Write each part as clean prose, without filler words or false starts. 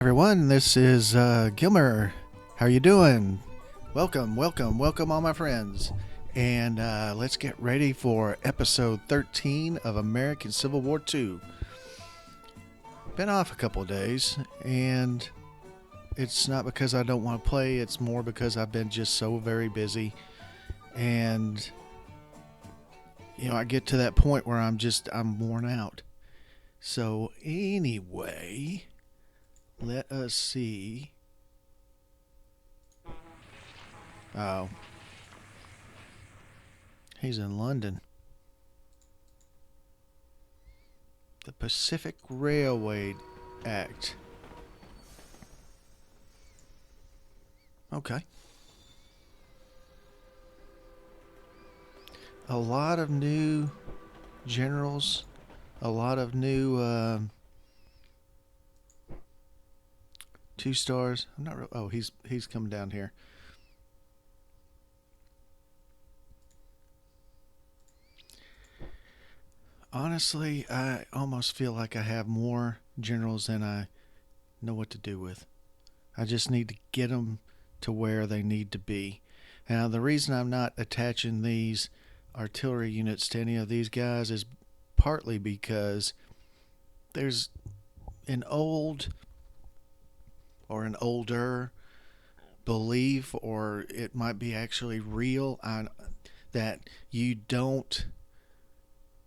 Everyone, this is Gilmer. How are you doing? Welcome, all my friends. And let's get ready for episode 13 of American Civil War II. Been off a couple of days, and it's not because I don't want to play, it's more because I've been just so very busy. And, I get to that point where I'm worn out. So, anyway, let us see. Oh, he's in London. The Pacific Railway Act. Okay. A lot of new generals, a lot of new 2 stars. I'm not. Oh, he's coming down here. Honestly, I almost feel like I have more generals than I know what to do with. I just need to get them to where they need to be. Now, the reason I'm not attaching these artillery units to any of these guys is partly because there's an old or an older belief, or it might be actually real, that you don't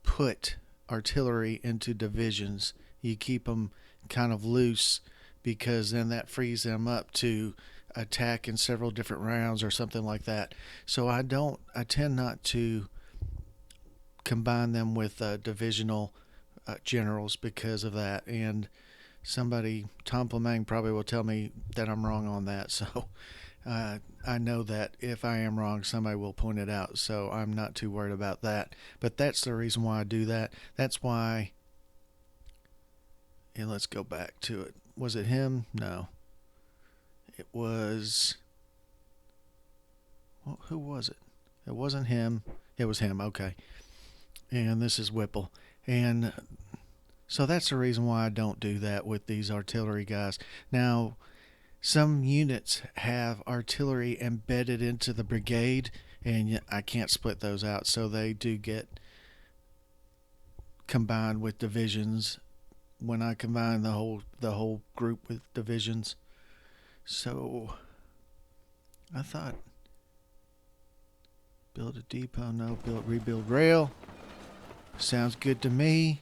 put artillery into divisions. You keep them kind of loose because then that frees them up to attack in several different rounds or something like that. So I tend not to combine them with divisional generals because of that. And Tom Plemang probably will tell me that I'm wrong on that. So I know that if I am wrong, somebody will point it out. So I'm not too worried about that. But that's the reason why I do that. That's why. And let's go back to it. Was it him? No. It was. Well, who was it? It wasn't him. It was him. Okay. And this is Whipple. And so that's the reason why I don't do that with these artillery guys. Now, some units have artillery embedded into the brigade, and I can't split those out, so they do get combined with divisions when I combine the whole group with divisions. So I thought build a depot, no, rebuild rail. Sounds good to me.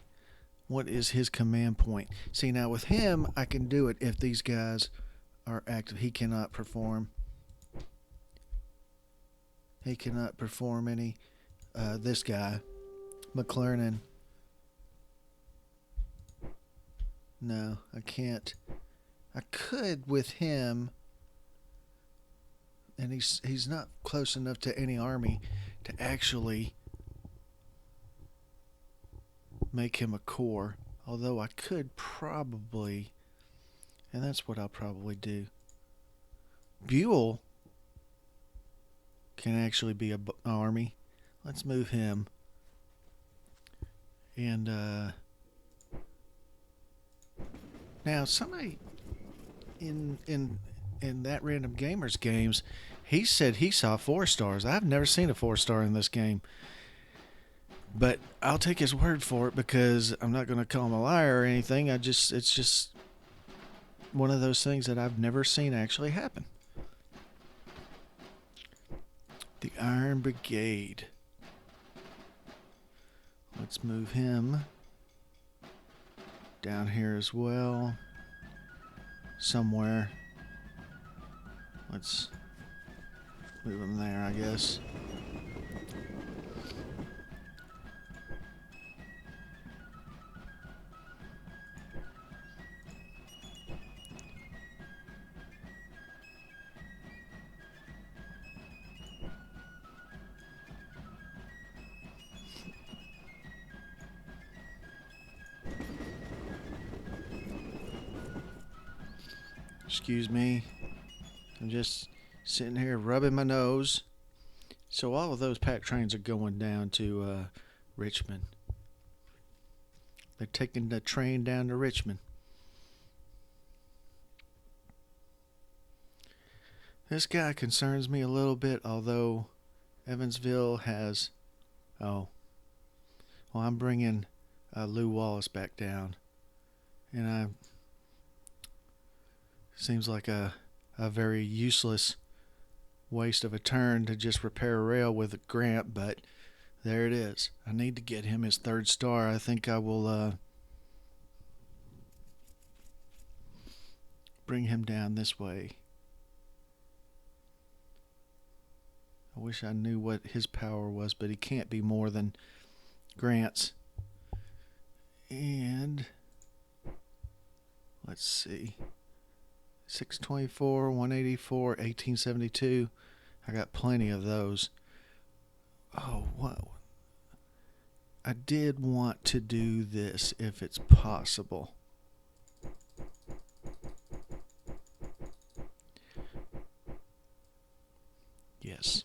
What is his command point? See, now with him, I can do it if these guys are active. He cannot perform. He cannot perform any. This guy, McClernand. No, I can't. I could with him, and he's not close enough to any army to actually make him a corps. Although I could probably, and that's what I'll probably do. Buell can actually be an army. Let's move him. And now somebody in that Random Gamers games, he said he saw 4 stars. I've never seen a 4-star in this game. But I'll take his word for it because I'm not going to call him a liar or anything. It's just one of those things that I've never seen actually happen. The Iron Brigade. Let's move him down here as well. Somewhere. Let's move him there, I guess. Excuse me. I'm just sitting here rubbing my nose. So all of those pack trains are going down to Richmond. They're taking the train down to Richmond. This guy concerns me a little bit, although Evansville has. Oh, well, I'm bringing Lou Wallace back down, and I seems like a very useless waste of a turn to just repair a rail with a Grant, but there it is. I need to get him his third star. I think I will bring him down this way. I wish I knew what his power was, but he can't be more than Grant's. And let's see. 624, 184, 1872. I got plenty of those. Oh, what? I did want to do this if it's possible. Yes.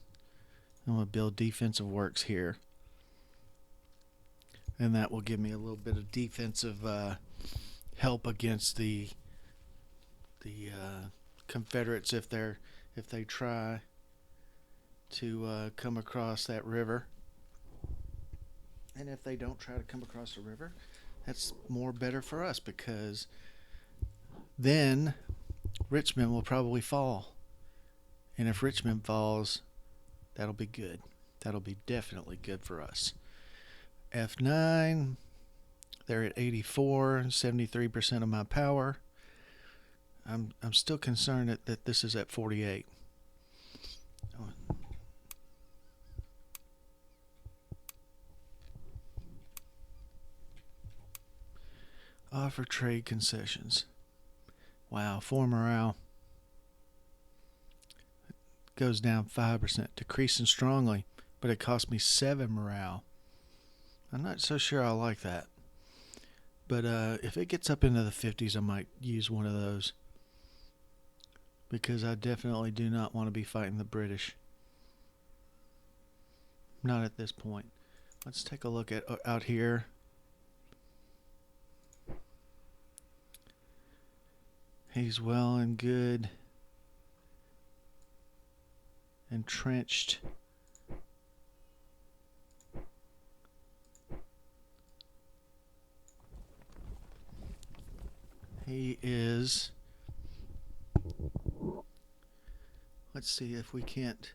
I'm going to build defensive works here. And that will give me a little bit of defensive help against the Confederates if they try to come across that river. And if they don't try to come across the river, that's more better for us, because then Richmond will probably fall. And if Richmond falls, that'll be good. That'll be definitely good for us. F9, they're at 84, 73% of my power. I'm still concerned that this is at 48. Offer trade concessions. Wow, 4 morale. Goes down 5%, decreasing strongly, but it cost me 7 morale. I'm not so sure I like that. But if it gets up into the 50s, I might use one of those, because I definitely do not want to be fighting the British. Not at this point. Let's take a look at out here. He's well and good. Entrenched. He is. Let's see if we can't.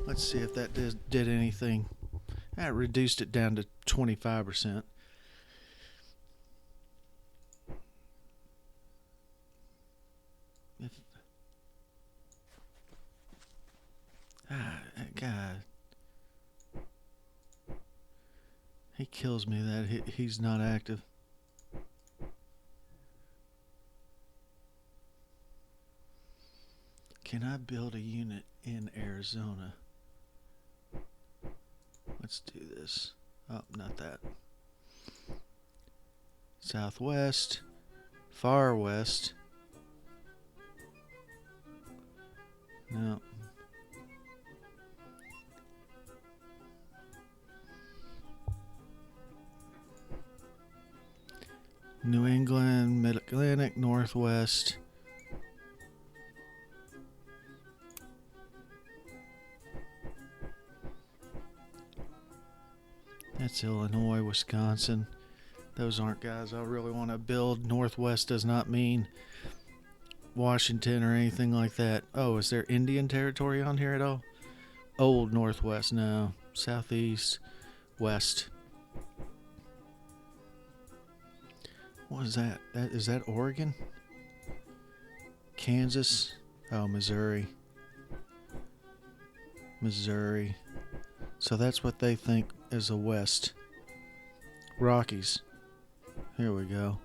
Let's see if that did anything. That reduced it down to 25%. That guy. He kills me that he's not active. Can I build a unit in Arizona? Let's do this. Oh, not that. Southwest. Far west. No. New England, Mid-Atlantic, Northwest. That's Illinois, Wisconsin. Those aren't guys I really want to build. Northwest does not mean Washington or anything like that. Oh, is there Indian territory on here at all? Old Northwest, no. Southeast, West. What is that? Is that Oregon? Kansas? Oh, Missouri. Missouri. So that's what they think is the West. Rockies. Here we go.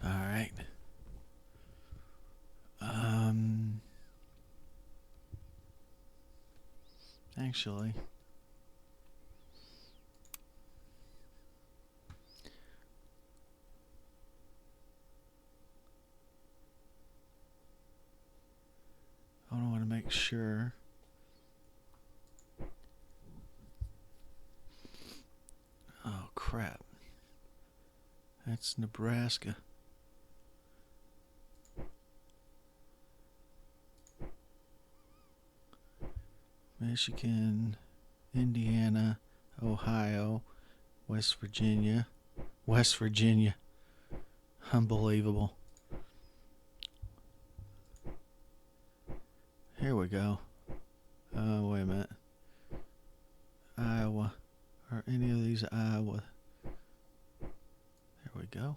All right. Actually, sure. Oh, crap. That's Nebraska. Michigan, Indiana, Ohio, West Virginia. West Virginia. Unbelievable. Here we go. Oh, wait a minute. Iowa. Are any of these Iowa? There we go.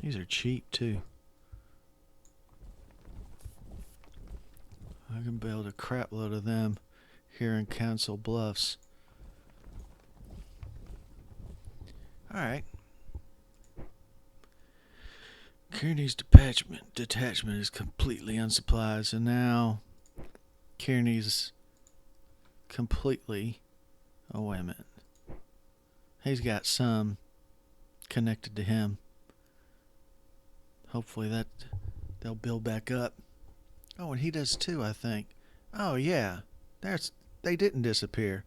These are cheap too. I can build a crap load of them here in Council Bluffs. Alright. Kearney's detachment is completely unsupplied, so now Kearney's completely... Oh, wait a minute. He's got some connected to him. Hopefully that they'll build back up. Oh, and he does too, I think. Oh, yeah. They didn't disappear.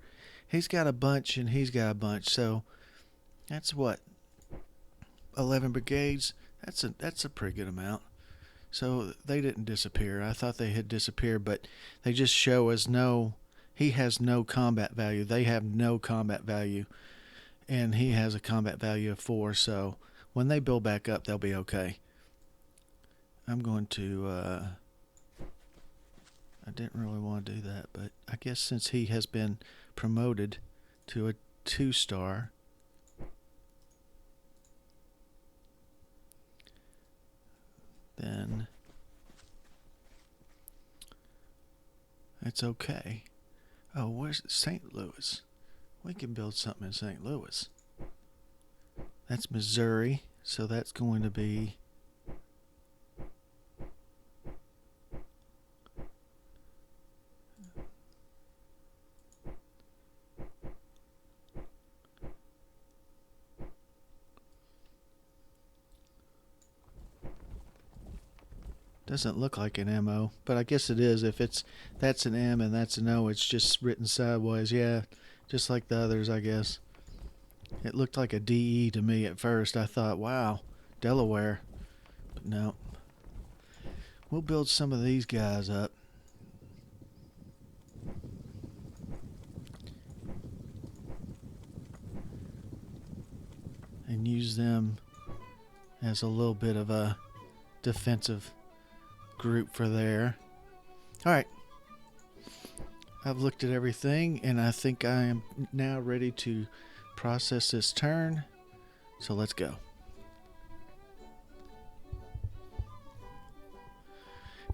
He's got a bunch and he's got a bunch, so that's what? 11 brigades? That's a pretty good amount. So they didn't disappear. I thought they had disappeared, but they just show us he has no combat value. They have no combat value. And he has a combat value of 4, so when they build back up, they'll be okay. I'm going to... I didn't really want to do that, but I guess since he has been promoted to a 2-star... then it's okay. Oh, where's St. Louis? We can build something in St. Louis. That's Missouri, so that's going to be... Doesn't look like an MO, but I guess it is. If that's an M and that's an O, it's just written sideways. Yeah, just like the others, I guess. It looked like a DE to me at first. I thought, wow, Delaware. But no. We'll build some of these guys up. And use them as a little bit of a defensive group for there. Alright. I've looked at everything and I think I am now ready to process this turn. So let's go.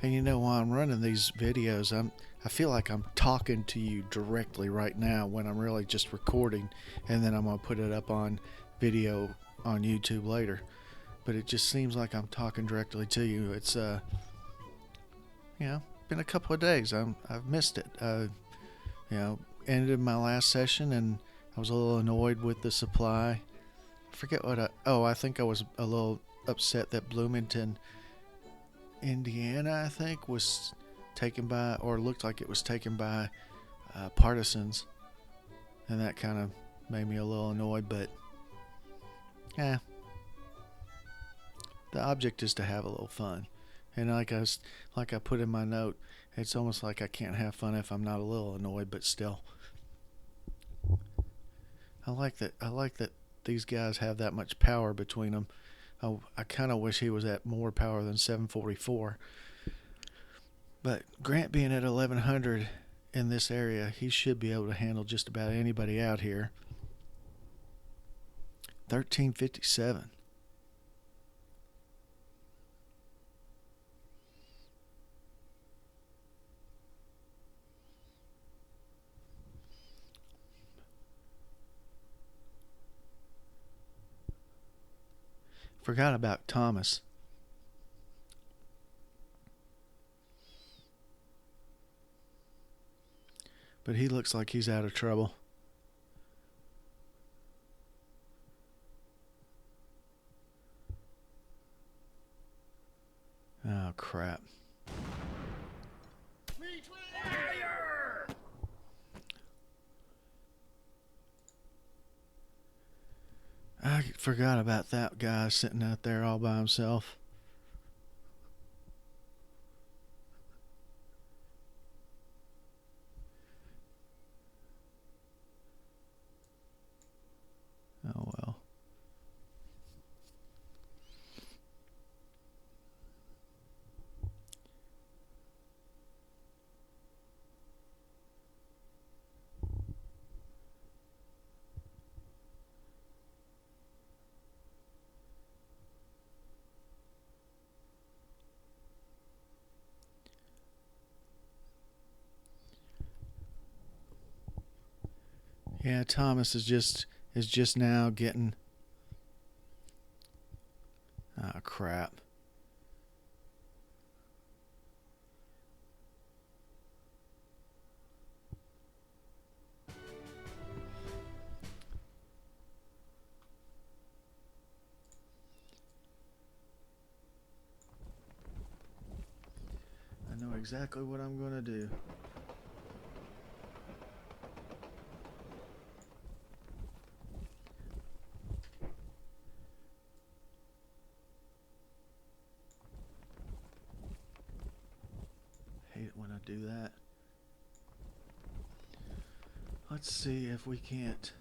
And you know, while I'm running these videos, I feel like I'm talking to you directly right now when I'm really just recording, and then I'm going to put it up on video on YouTube later. But it just seems like I'm talking directly to you. It's been a couple of days. I've missed it. Ended my last session and I was a little annoyed with the supply. I forget what I think I was a little upset that Bloomington, Indiana, I think, was taken by, or looked like it was taken by partisans, and that kind of made me a little annoyed. But the object is to have a little fun, and like I put in my note, it's almost like I can't have fun if I'm not a little annoyed. But still, I like that these guys have that much power between them. I kind of wish he was at more power than 744. But Grant being at 1100 in this area, he should be able to handle just about anybody out here. 1357. Forgot about Thomas. But he looks like he's out of trouble. crap. I forgot about that guy sitting out there all by himself. Oh well. Yeah, Thomas is just now getting. Ah, crap. I know exactly what I'm going to do. Hate it when I do that. Let's see if we can't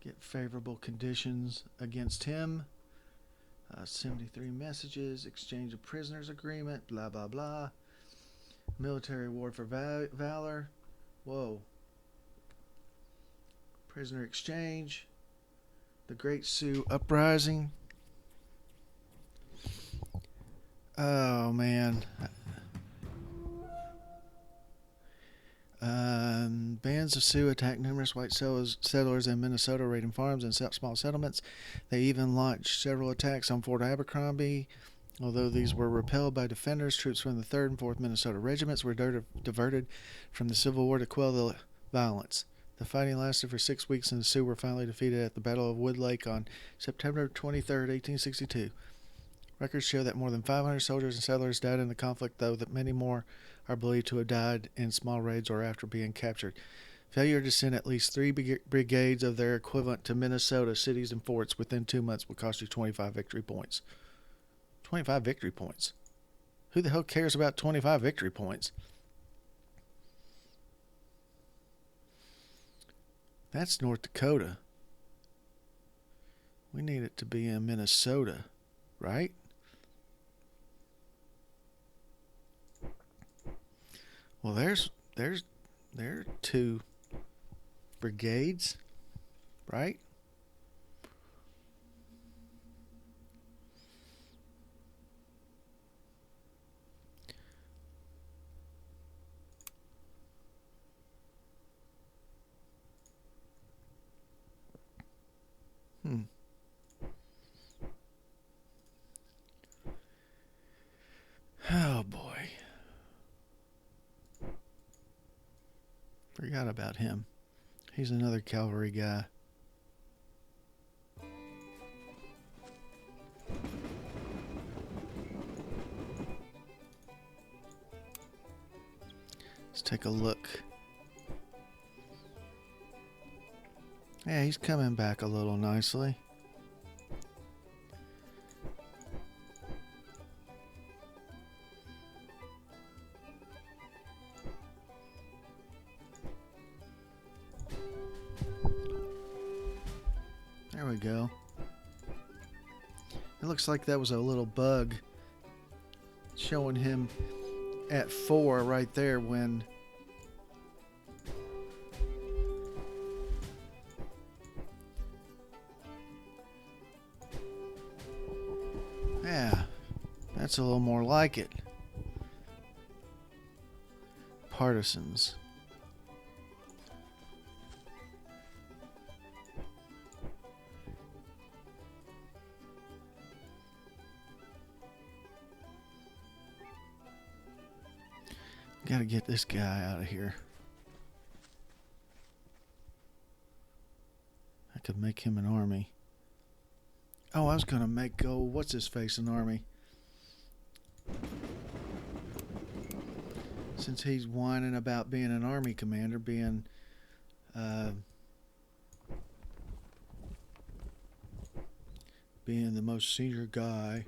get favorable conditions against him. 73 messages, exchange of prisoners agreement, blah, blah, blah. Military award for valor. Whoa. Prisoner exchange. The Great Sioux Uprising. Oh, man. Bands of Sioux attacked numerous white settlers in Minnesota, raiding farms and small settlements. They even launched several attacks on Fort Abercrombie. Although these were repelled by defenders, troops from the 3rd and 4th Minnesota regiments were diverted from the Civil War to quell the violence. The fighting lasted for 6 weeks, and the Sioux were finally defeated at the Battle of Wood Lake on September 23, 1862. Records show that more than 500 soldiers and settlers died in the conflict, though that many more are believed to have died in small raids or after being captured. Failure to send at least 3 brigades of their equivalent to Minnesota cities and forts within 2 months will cost you 25 victory points. 25 victory points. Who the hell cares about 25 victory points? That's North Dakota. We need it to be in Minnesota, right? Well, there are 2 brigades, right? Oh boy. Forgot about him. He's another cavalry guy. Let's take a look. Yeah, he's coming back a little nicely. There we go. It looks like that was a little bug showing him at 4 right there when yeah, that's a little more like it. Partisans. Gotta get this guy out of here. I could make him an army. Oh, I was gonna make what's his face an army. since he's whining about being an army commander, uh, being the most senior guy.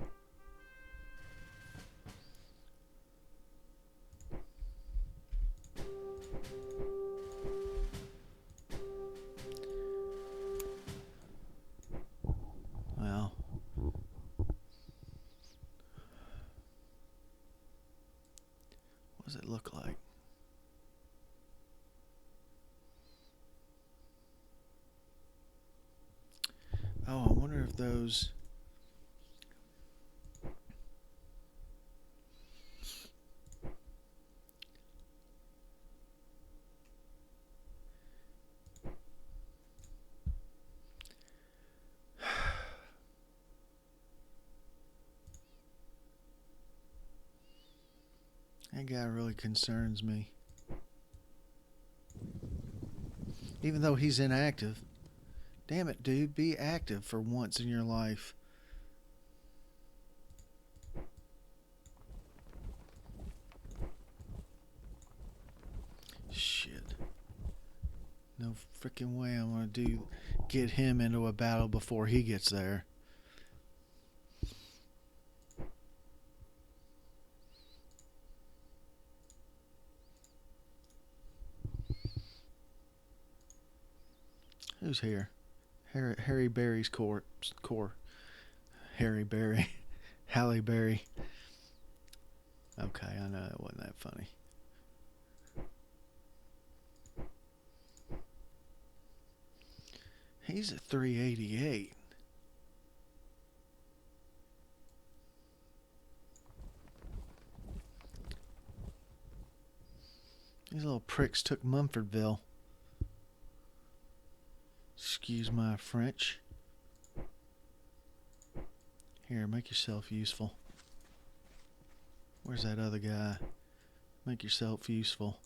Well, what does it look like? Oh, I wonder if those... That guy really concerns me. Even though he's inactive. Damn it, dude. Be active for once in your life. Shit. No freaking way I'm gonna get him into a battle before he gets there. Who's here? Harry Berry's core. Harry Berry. Halle Berry. Okay, I know that wasn't that funny. He's at 388. These little pricks took Mumfordville. Excuse my French. Here, make yourself useful. Where's that other guy? Make yourself useful.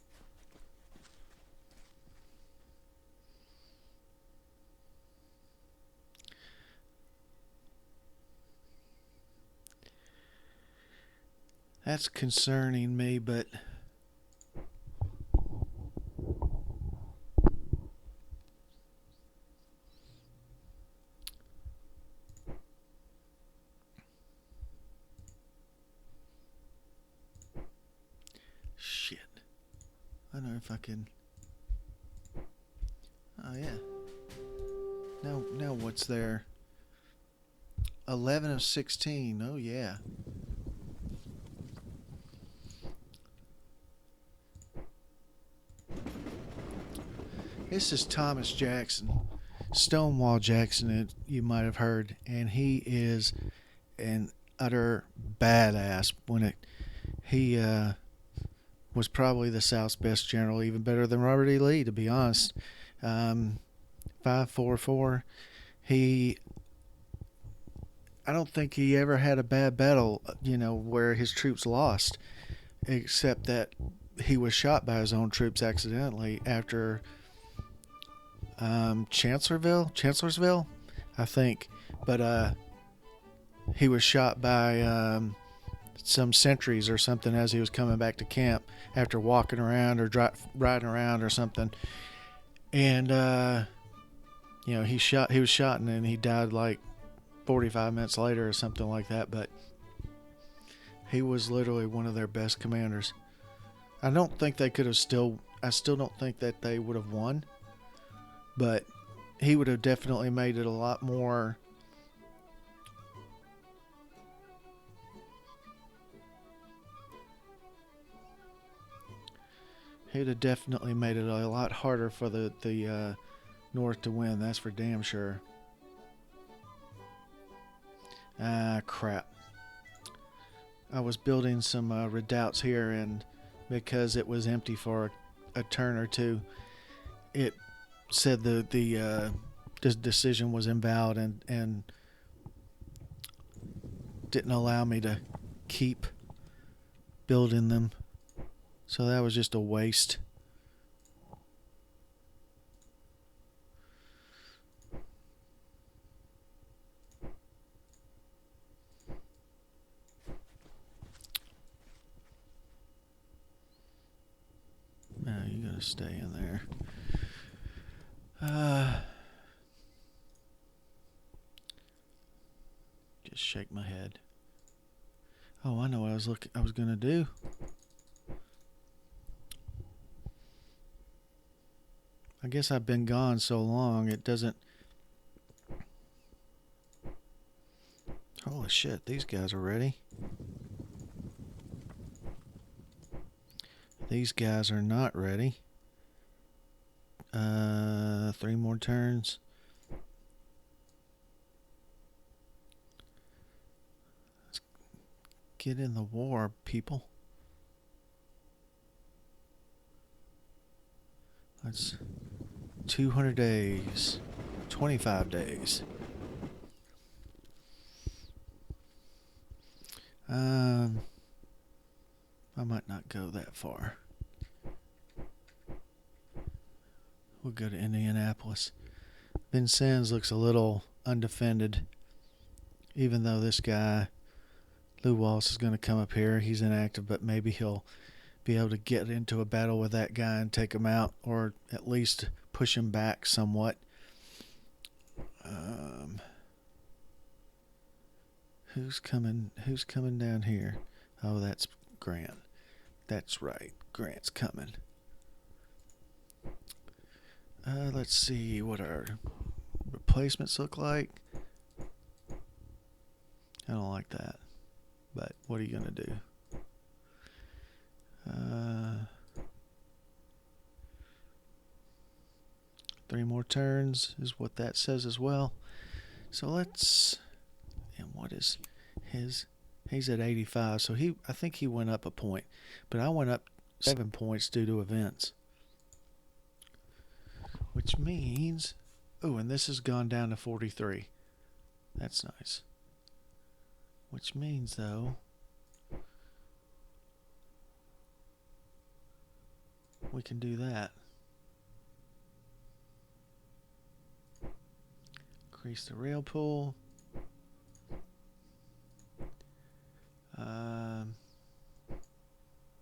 That's concerning me, but... Shit. I don't know if I can... Oh, yeah. Now what's there? 11 of 16. Oh, yeah. This is Thomas Jackson. Stonewall Jackson, you might have heard. And he is an utter badass. He was probably the South's best general, even better than Robert E. Lee, to be honest. 544. I don't think he ever had a bad battle, where his troops lost, except that he was shot by his own troops accidentally after Chancellorsville, I think. But he was shot by some sentries or something as he was coming back to camp after walking around or riding around or something. And he was shot and then he died like 45 minutes later or something like that. But he was literally one of their best commanders. I don't think they could have I still don't think that they would have won, but he would have definitely made it a lot more he'd have definitely made it a lot harder for the North to win. That's for damn sure. Crap. I was building some redoubts here, and because it was empty for a turn or two, it said the decision was invalid and didn't allow me to keep building them. So that was just a waste. to stay in there. Just shake my head. Oh, I know what I was gonna do. I guess I've been gone so long it doesn't. Holy shit, these guys are ready. These guys are not ready. 3 more turns. Let's get in the war, people. That's 200 days. 25 days. I might not go that far. We'll go to Indianapolis. Vincennes looks a little undefended. Even though this guy, Lew Wallace, is going to come up here. He's inactive, but maybe he'll be able to get into a battle with that guy and take him out, or at least push him back somewhat. Who's coming down here? Oh, that's Grant. That's right. Grant's coming. Let's see what our replacements look like. I don't like that. But what are you going to do? 3 more turns is what that says as well. So let's... And what is his... He's at 85, so I think he went up a point. But I went up 7 points due to events. Which means... Oh, and this has gone down to 43. That's nice. Which means, though... we can do that. Increase the rail pool.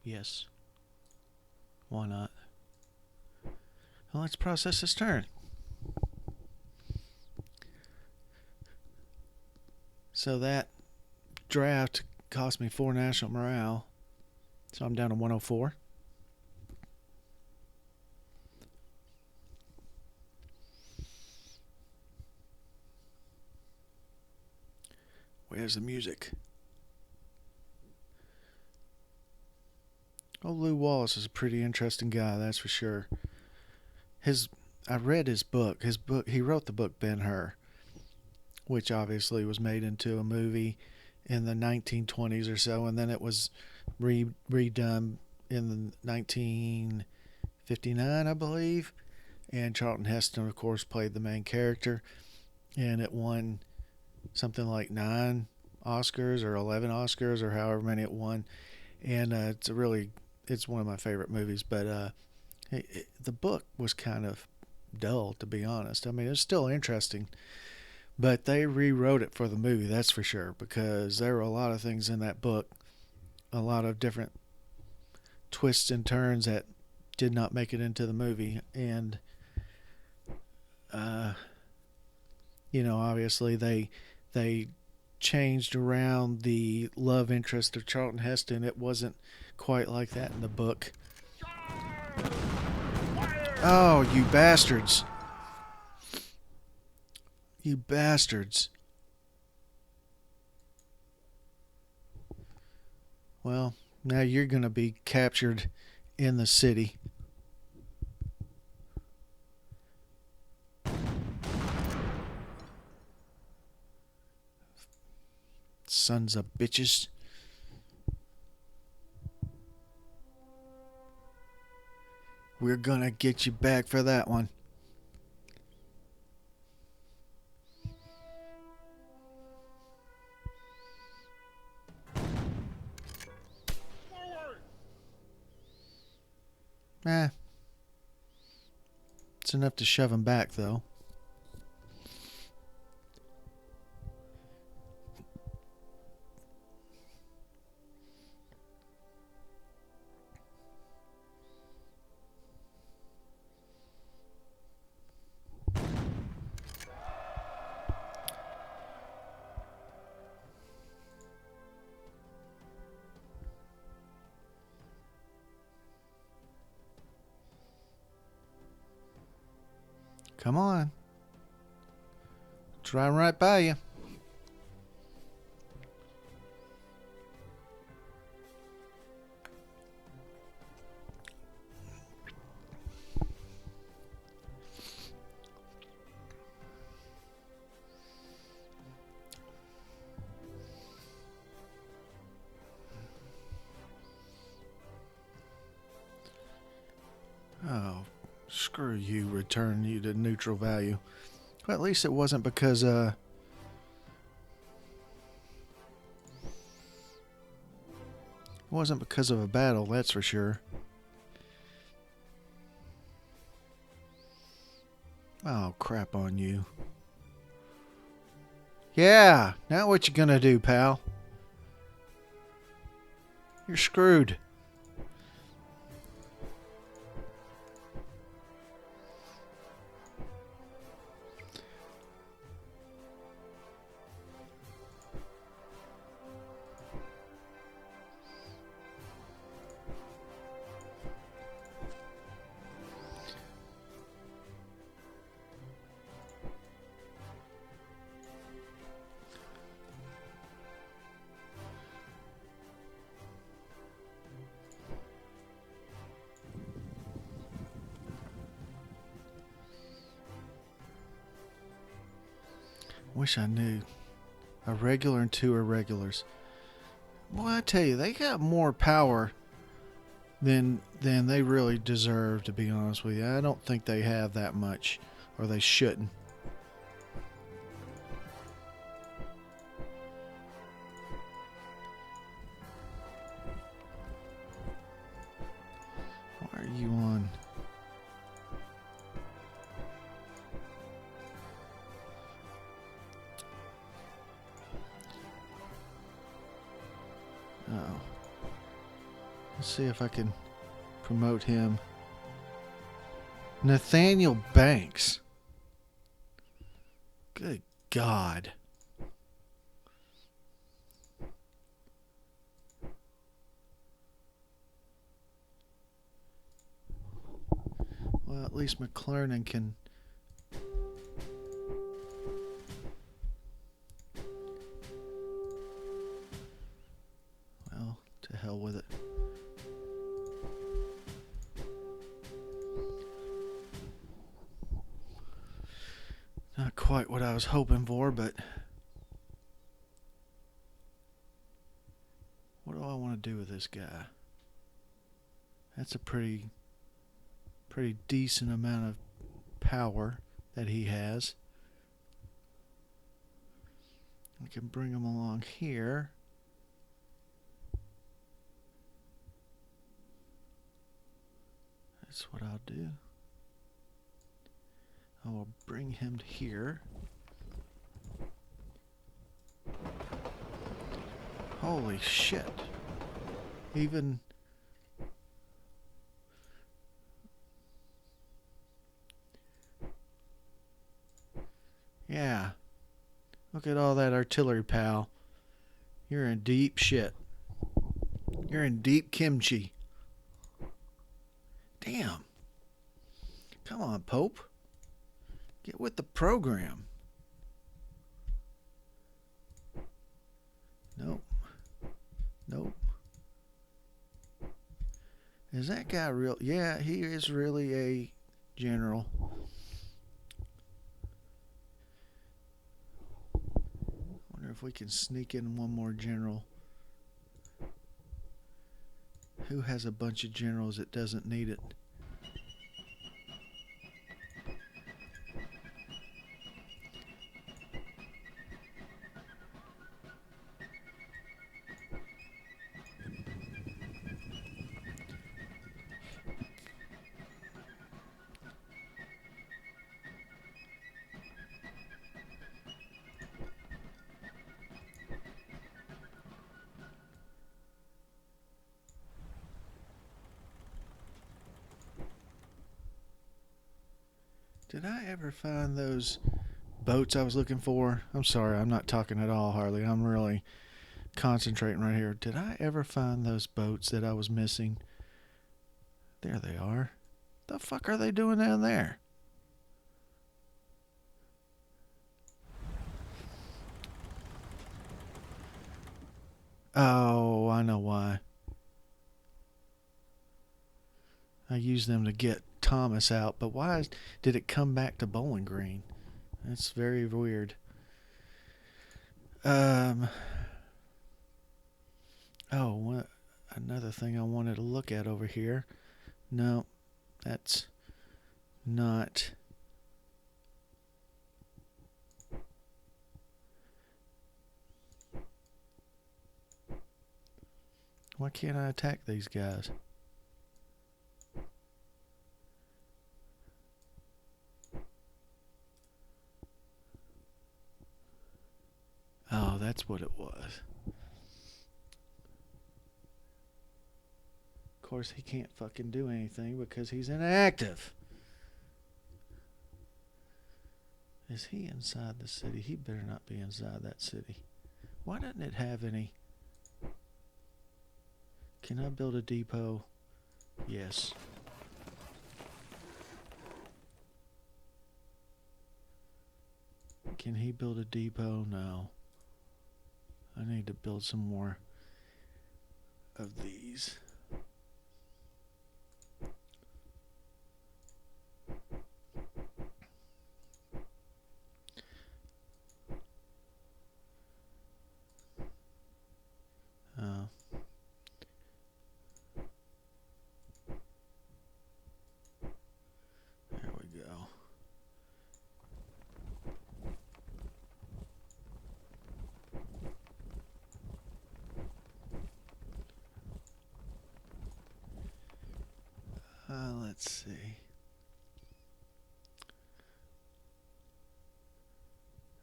Yes. Why not? Well, let's process this turn. So that draft cost me 4 national morale. So I'm down to 104. Where's the music? Oh, Lew Wallace is a pretty interesting guy, that's for sure. I read his book. He wrote the book Ben-Hur, which obviously was made into a movie in the 1920s or so, and then it was redone in 1959, I believe. And Charlton Heston, of course, played the main character, and it won something like 9 Oscars or 11 Oscars or however many it won. And it's one of my favorite movies, but the book was kind of dull, to be honest. I mean, it's still interesting, but they rewrote it for the movie, that's for sure, because there were a lot of things in that book, a lot of different twists and turns that did not make it into the movie. And obviously they changed around the love interest of Charlton Heston. It wasn't quite like that in the book. Oh, you bastards. You bastards. Well, now you're going to be captured in the city. Sons of bitches. We're gonna get you back for that one. It's enough to shove him back, though. Come on. Driving right by you. Oh, screw you, return you to neutral value. Well, at least it wasn't because, it wasn't because of a battle, that's for sure. Oh, crap on you. Yeah, now what you gonna do, pal? You're screwed. Wish I knew. A regular and two irregulars. Boy, I tell you, they got more power than they really deserve, to be honest with you. I don't think they have that much, or they shouldn't. Why are you on? Oh. Let's see if I can promote him. Nathaniel Banks. Good God. Well, at least McClernand can... Well, to hell with it. Not quite what I was hoping for, but... What do I want to do with this guy? That's a pretty decent amount of power that he has. I can bring him along here. That's what I'll do. I will bring him here. Holy shit. Even... Yeah. Look at all that artillery, pal. You're in deep shit. You're in deep kimchi. Damn. Come on, Pope. Get with the program. Nope. Nope. Is that guy real? Yeah, he is really a general. Wonder if we can sneak in one more general. Who has a bunch of generals that doesn't need it? Did I ever find those boats I was looking for? I'm sorry, I'm not talking at all, Harley. I'm really concentrating right here. Did I ever find those boats that I was missing? There they are. The fuck are they doing down there? Oh, I know why. I used them to get Thomas out, but why did it come back to Bowling Green? That's very weird. Um. Oh, what? Another thing I wanted to look at over here. No, that's not. Why can't I attack these guys? Oh, that's what it was. Of course, he can't fucking do anything because he's inactive. Is he inside the city? He better not be inside that city. Why doesn't it have any? Can I build a depot? Yes. Can he build a depot? No. I need to build some more of these. There we go. Let's see.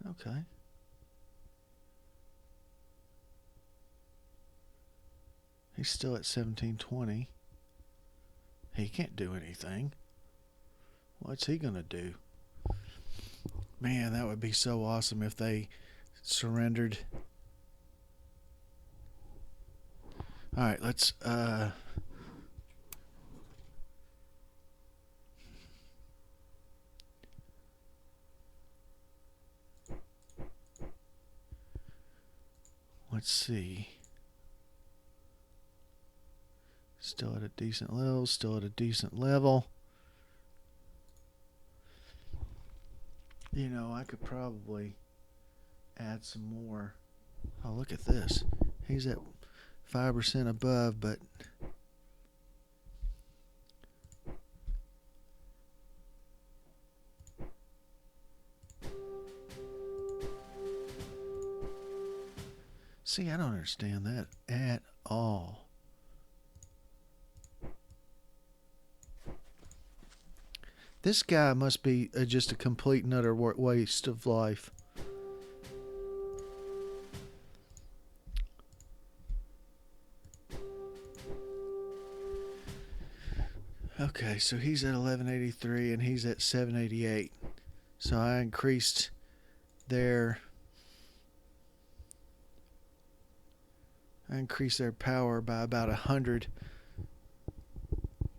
Okay. He's still at 1720. He can't do anything. What's he gonna do? Man, that would be so awesome if they surrendered. Alright, let's see. Still at a decent level, still at a decent level. You know, I could probably add some more. Oh, look at this. He's at 5% above, but see, I don't understand that at all. This guy must be just a complete and utter waste of life. Okay, so he's at 1183 and he's at 788. So I increased their power by about 100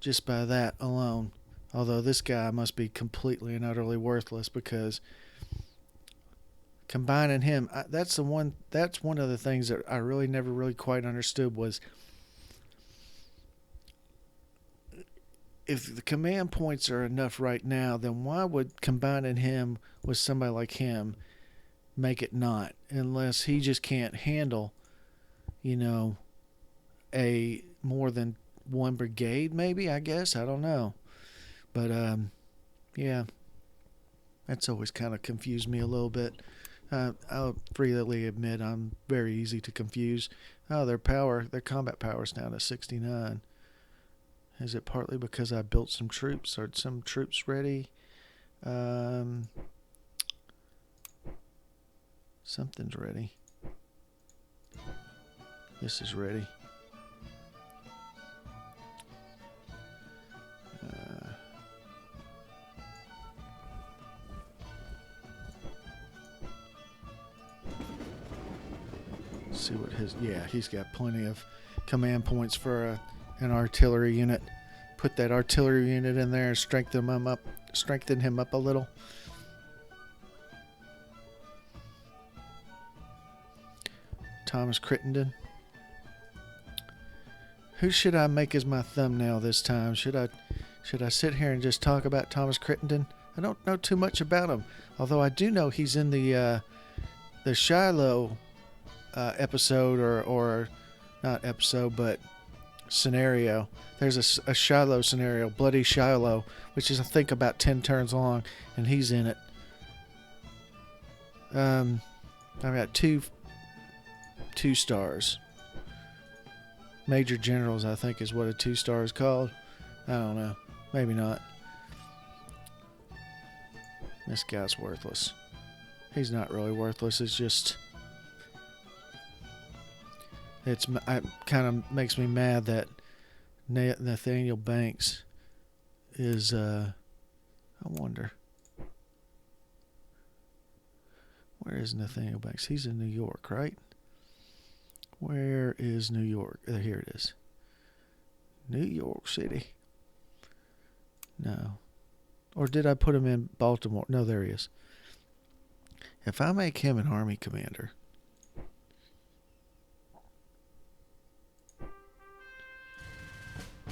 just by that alone. Although this guy must be completely and utterly worthless because combining him, that's one of the things that I really never really quite understood was if the command points are enough right now, then why would combining him with somebody like him make it not? Unless he just can't handle, a more than one brigade, maybe, I guess. I don't know. But, yeah, that's always kind of confused me a little bit. I'll freely admit I'm very easy to confuse. Oh, their combat power is down to 69. Is it partly because I built some troops? Are some troops ready? Something's ready. This is ready. See what he's got plenty of command points for an artillery unit. Put that artillery unit in there and strengthen him up a little. Thomas Crittenden. Who should I make as my thumbnail this time? Should I sit here and just talk about Thomas Crittenden? I don't know too much about him, although I do know he's in the Shiloh episode, or not episode, but scenario. There's a Shiloh scenario, Bloody Shiloh, which is I think about 10 turns long, and he's in it. I've got two stars. Major Generals, I think, is what a 2-star is called. I don't know. Maybe not. This guy's worthless. He's not really worthless. It's just... it kind of makes me mad that Nathaniel Banks is... I wonder... where is Nathaniel Banks? He's in New York, right? Where is New York? Here it is. New York City. No. Or did I put him in Baltimore? No, there he is. If I make him an army commander,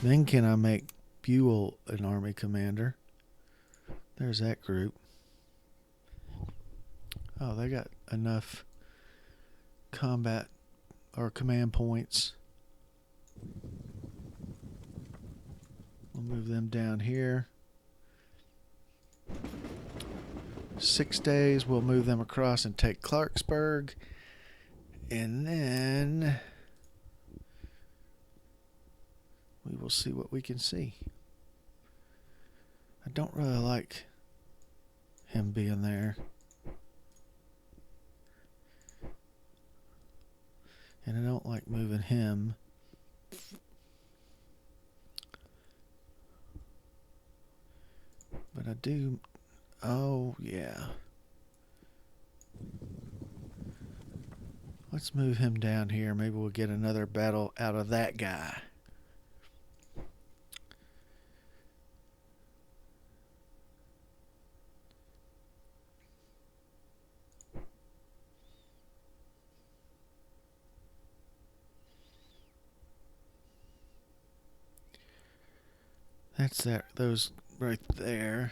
then can I make Buell an army commander? There's that group. Oh, they got enough combat or command points. We'll move them down here. 6 days, we'll move them across and take Clarksburg. And then we will see what we can see. I don't really like him being there. And I don't like moving him. But I do... oh, yeah. Let's move him down here. Maybe we'll get another battle out of that guy. That's those right there.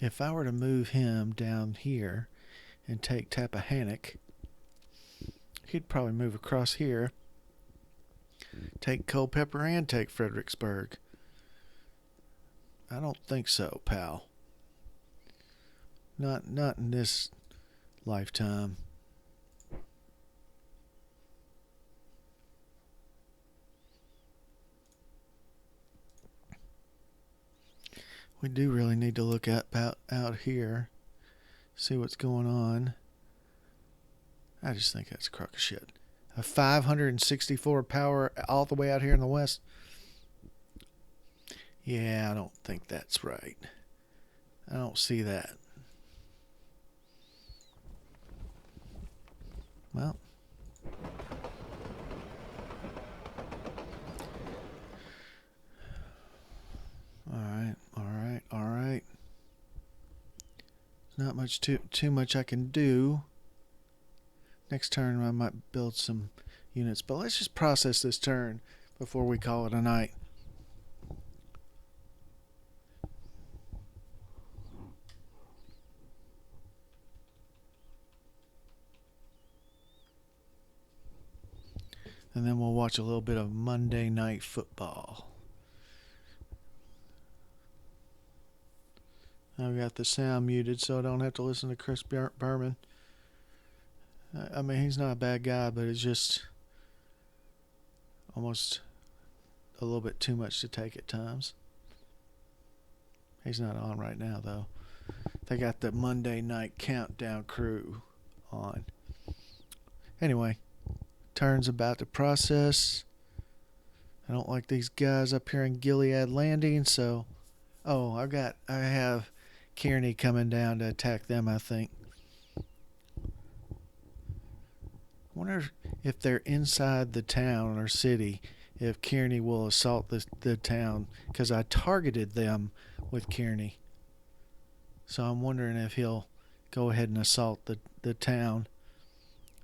If I were to move him down here and take Tappahannock, he'd probably move across here, take Culpeper, and take Fredericksburg. I don't think so, pal. Not in this lifetime. We do really need to look out here, see what's going on. I just think that's a crock of shit. A 564 power all the way out here in the west. Yeah, I don't think that's right. I don't see that. Well. All right. Not much too much I can do. Next turn I might build some units, but let's just process this turn before we call it a night. And then we'll watch a little bit of Monday Night Football. I've got the sound muted so I don't have to listen to Chris Berman. I mean, he's not a bad guy, but it's just almost a little bit too much to take at times. He's not on right now, though. They got the Monday Night Countdown crew on. Anyway, turn's about to process. I don't like these guys up here in Gilead Landing, so... oh, I have Kearney coming down to attack them, I think. I wonder if they're inside the town or city, if Kearney will assault the town, because I targeted them with Kearney. So I'm wondering if he'll go ahead and assault the town,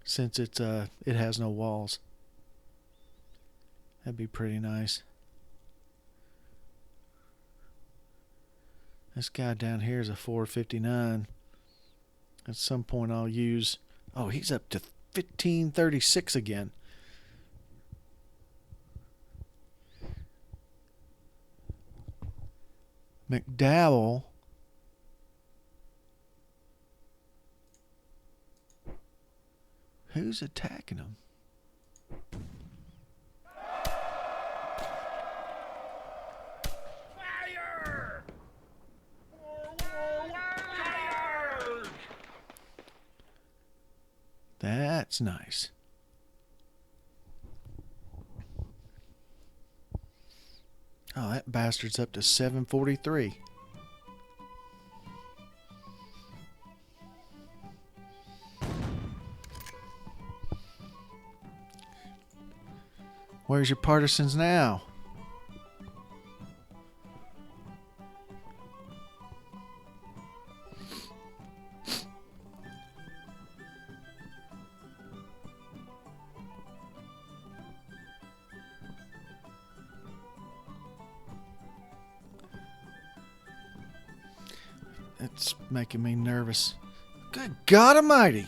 since it has no walls. That'd be pretty nice. This guy down here is a 459. At some point I'll use... Oh, he's up to 1536 again. McDowell. Who's attacking him? Fire! Fire! That's nice. Oh, that bastard's up to 743. Where's your partisans now? It's making me nervous. Good God Almighty!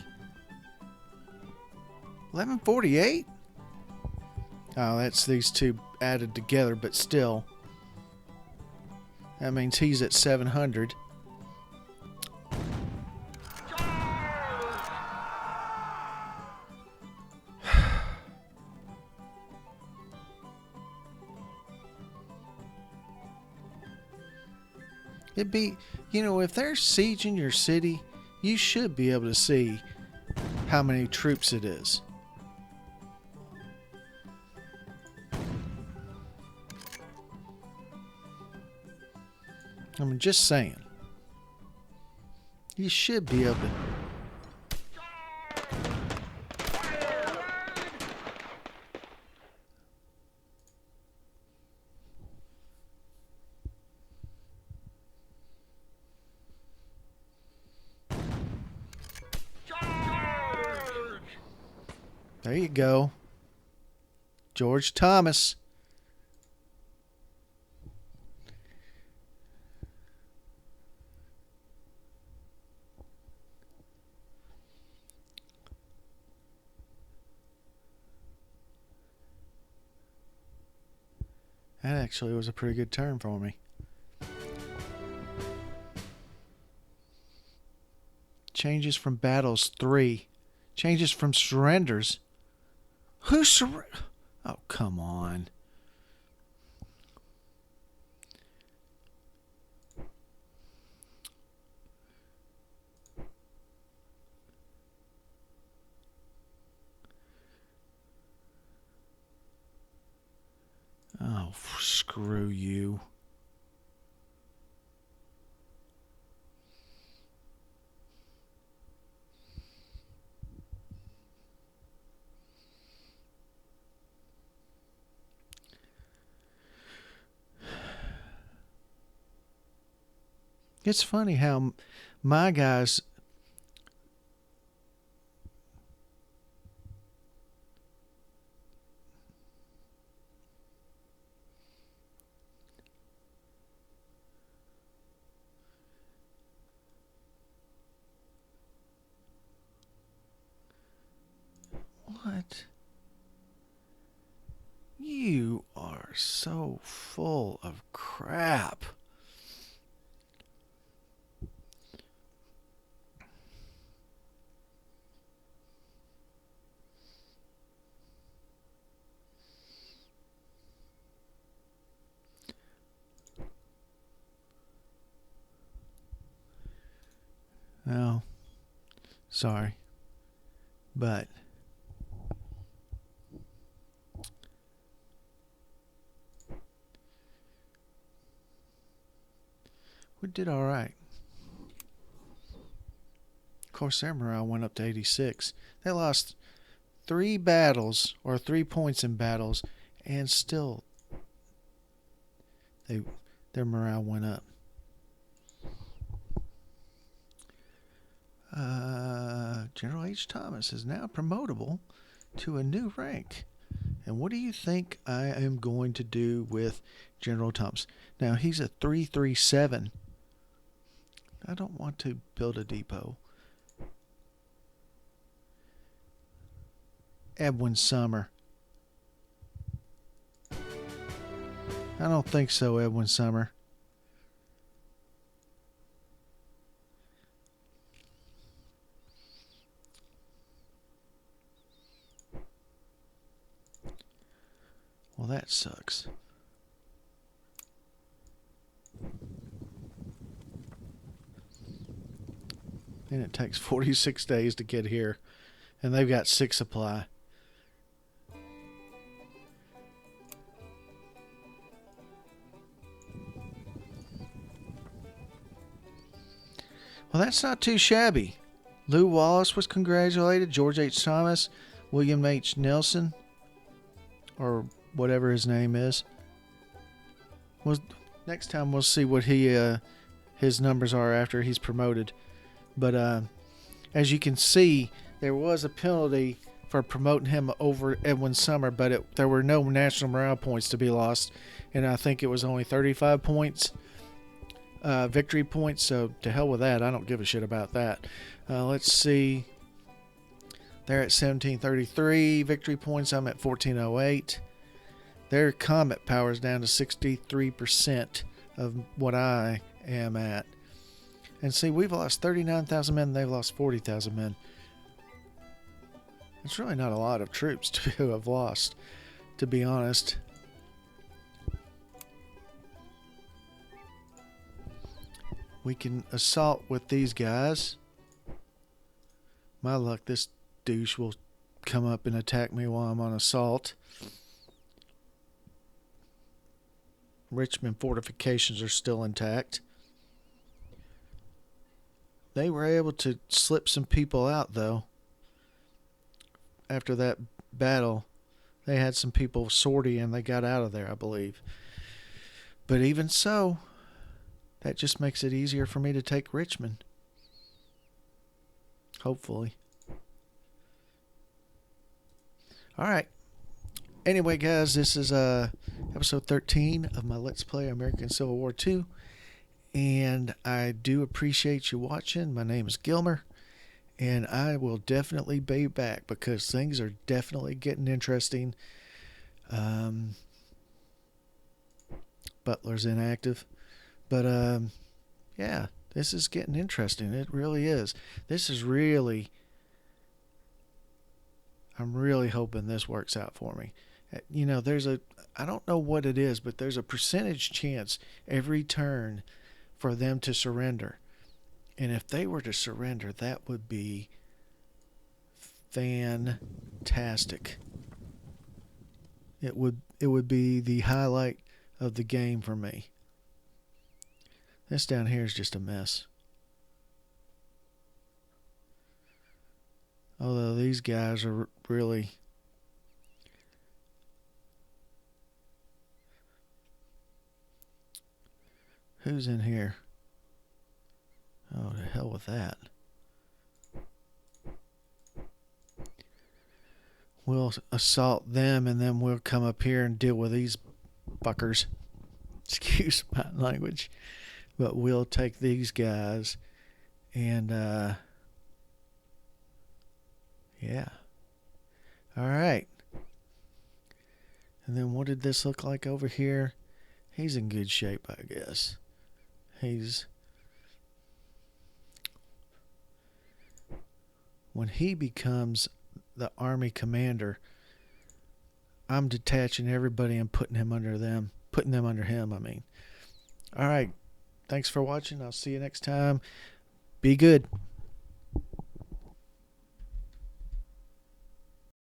1148? Oh, that's these two added together, but still. That means he's at 700. It'd be, you know, if they're sieging your city, you should be able to see how many troops it is. I'm just saying. You should be able to. There you go. George Thomas. That actually was a pretty good turn for me. Changes from battles 3. Changes from surrenders. Who surrender? Oh, come on. Oh, screw you. It's funny how my guys... What? You are so full of crap. Oh, sorry. But we did all right. Of course, their morale went up to 86. They lost 3 battles, or 3 points in battles, and still their morale went up. General H. Thomas is now promotable to a new rank. And what do you think I am going to do with General Thomas? Now, he's a 337. I don't want to build a depot. Edwin Summer. I don't think so, Edwin Summer. Well, that sucks. And it takes 46 days to get here. And they've got 6 supply. Well, that's not too shabby. Lou Wallace was congratulated. George H. Thomas. William H. Nelson. Or whatever his name is. Well, next time we'll see what his numbers are after he's promoted. But as you can see, there was a penalty for promoting him over Edwin Summer, but there were no national morale points to be lost, and I think it was only 35 points, victory points. So to hell with that. I don't give a shit about that. Let's see. They're at 1733 victory points. I'm at 1408. Their combat power is down to 63% of what I am at. And see, we've lost 39,000 men, and they've lost 40,000 men. It's really not a lot of troops to have lost, to be honest. We can assault with these guys. My luck, this douche will come up and attack me while I'm on assault. Richmond fortifications are still intact. They were able to slip some people out, though. After that battle, they had some people sortie and they got out of there, I believe. But even so, that just makes it easier for me to take Richmond. Hopefully. Alright. Anyway, guys, this is episode 13 of my Let's Play American Civil War 2. And I do appreciate you watching. My name is Gilmer. And I will definitely be back because things are definitely getting interesting. Butler's inactive. But, yeah, this is getting interesting. It really is. This is really... I'm really hoping this works out for me. You know, I don't know what it is, but there's a percentage chance every turn for them to surrender. And if they were to surrender, that would be fantastic. It would be the highlight of the game for me. This down here is just a mess. Although these guys are really... Who's in here? Oh, to hell with that. We'll assault them and then we'll come up here and deal with these fuckers. Excuse my language. But we'll take these guys and, yeah. Alright. And then what did this look like over here? He's in good shape, I guess. When he becomes the army commander, I'm detaching everybody and putting them under him, I mean. Alright. Thanks for watching. I'll see you next time. Be good.